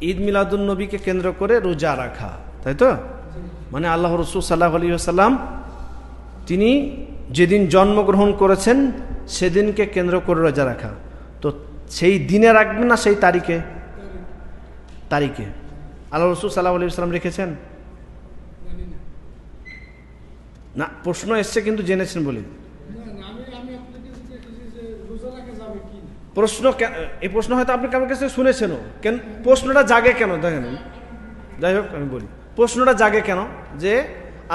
ঈদ মিলাদুন নবীকে কেন্দ্র করে রোজা রাখা, তাই তো? মানে আল্লাহ রাসূল সাল্লাল্লাহু আলাইহি ওয়াসাল্লাম তিনি যেদিন জন্মগ্রহণ করেছেন সেদিনকে কেন্দ্র করে রোজা রাখা। তো সেই দিনে রাখবেন না সেই তারিখে? তারিখে আল্লাহ রাসূল সাল্লাল্লাহু আলাইহি ওয়াসাল্লাম রেখেছেন না? প্রশ্ন এসছে কিন্তু জেনেছেন বলি প্রশ্ন। এই প্রশ্ন হয়তো আপনি কারোর কাছে শুনেছেনও, কেন প্রশ্নটা জাগে কেন দেখেন। যাই হোক আমি বলি প্রশ্নটা জাগে কেন, যে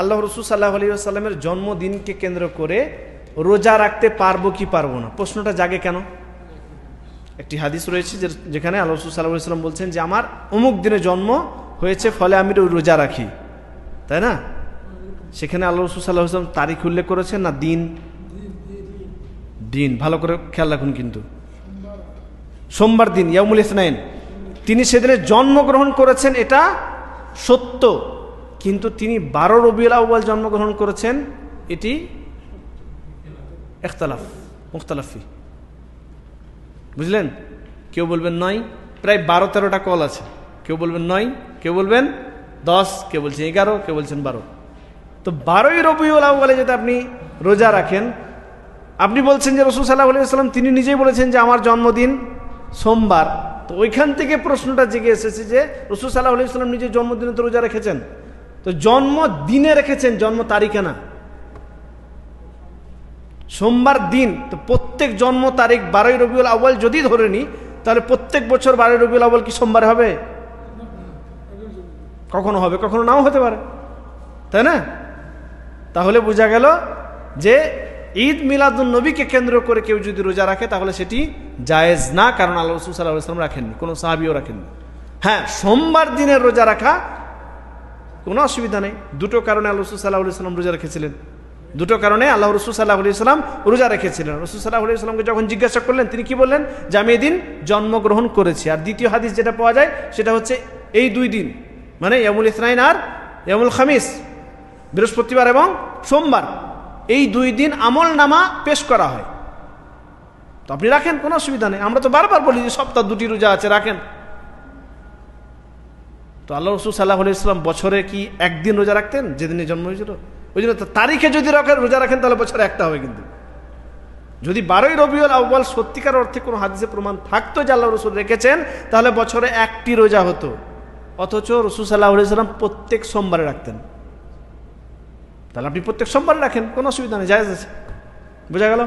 আল্লাহ রাসূল সাল্লাল্লাহু আলাইহি ওয়াসাল্লামের জন্মদিনকে কেন্দ্র করে রোজা রাখতে পারবো কি পারবো না, প্রশ্নটা জাগে কেন? একটি হাদিস রয়েছে যেখানে আল্লাহ রাসূল সাল্লাল্লাহু আলাইহি ওয়াসাল্লাম বলছেন যে আমার অমুক দিনে জন্ম হয়েছে, ফলে আমি রোজা রাখি, তাই না? সেখানে আল্লাহ রাসূল সাল্লাল্লাহু আলাইহি ওয়াসাল্লাম তারিখ উল্লেখ করেছেন না দিন? দিন ভালো করে খেয়াল রাখুন, কিন্তু সোমবার দিন ইয়াউমুল ইসনাইন, তিনি সেদিনে জন্মগ্রহণ করেছেন এটা সত্য, কিন্তু তিনি 12 রবিউল আউয়াল জন্মগ্রহণ করেছেন এটি ইখতিলাফ মুখতালাফি, বুঝলেন? কেউ বলবেন 9, প্রায় 12-13টা কল আছে, কেউ বলবেন 9, কেউ বলবেন 10, কেউ বলছেন 11, কেউ বলছেন 12। তো 12ই রবিউল আউয়ালে যদি আপনি রোজা রাখেন, আপনি বলছেন যে রাসূল সাল্লাল্লাহু আলাইহি ওয়াসাল্লাম তিনি নিজেই বলেছেন যে আমার জন্মদিন সোমবার, তো ওইখান থেকে প্রশ্নটা জেগে এসেছে যে রাসূল সাল্লাল্লাহু আলাইহি ওয়াসাল্লাম নিজের জন্মদিনে তো রোজা রেখেছেন, তো জন্মদিনে রেখেছেন, জন্ম তারিখে না। সোমবার দিন, তো প্রত্যেক জন্ম তারিখ 12ই রবিউল আউয়াল যদি ধরে নিই, তাহলে প্রত্যেক বছর 12ই রবিউল আউয়াল কি সোমবার হবে? কখনো হবে, কখনো নাও হতে পারে, তাই না? তাহলে বোঝা গেল যে ঈদ মিলাদুন নবীকে কেন্দ্র করে কেউ যদি রোজা রাখে তাহলে সেটি জায়েজ না, কারণ আল্লাহ রাসূল সাল্লাল্লাহু আলাইহি ওয়াসাল্লাম রাখেননি, কোনো সাহাবীও রাখেননি। হ্যাঁ, সোমবার দিনের রোজা রাখা কোনো অসুবিধা নেই, দুটো কারণে আল্লাহ রাসূল সাল্লাল্লাহু আলাইহি ওয়াসাল্লাম রোজা রেখেছিলেন, দুটো কারণে আল্লাহ রাসূল সাল্লাল্লাহু আলাইহি ওয়াসাল্লাম রোজা রেখেছিলেন। রাসূল সাল্লাল্লাহু আলাইহি ওয়াসাল্লামকে যখন জিজ্ঞাসা করলেন, তিনি কি বললেন? যে আমি এই দিন জন্মগ্রহণ করেছি। আর দ্বিতীয় হাদিস যেটা পাওয়া যায় সেটা হচ্ছে এই 2 দিন, মানে ইয়াউমুল ইসনাইন আর ইয়াউমুল খামিস, বৃহস্পতিবার এবং সোমবার, এই 2 দিন আমল নামা পেশ করা হয়। তো আপনি রাখেন, কোনো অসুবিধা নেই। আমরা তো বারবার বলি যে সপ্তাহ 2টি রোজা আছে, রাখেন। তো আল্লাহ রাসূল সাল্লাল্লাহু আলাইহি ওয়াসাল্লাম বছরে কি একদিন রোজা রাখতেন যেদিনে জন্ম হয়েছিল? ওই জন্য তারিখে যদি রোজা রাখেন তাহলে বছরে একটা হবে। কিন্তু যদি 12ই রবিউল আউয়াল সত্যিকার অর্থে কোনো হাদিসে প্রমাণ থাকতো যে আল্লাহ রাসূল রেখেছেন, তাহলে বছরে একটি রোজা হতো, অথচ রাসূল সাল্লাল্লাহু আলাইহি ওয়াসাল্লাম প্রত্যেক সোমবারে রাখতেন। তাহলে আপনি প্রত্যেক সোমবারে রাখেন, কোনো অসুবিধা নেই, জায়েজ আছে। বোঝা গেল?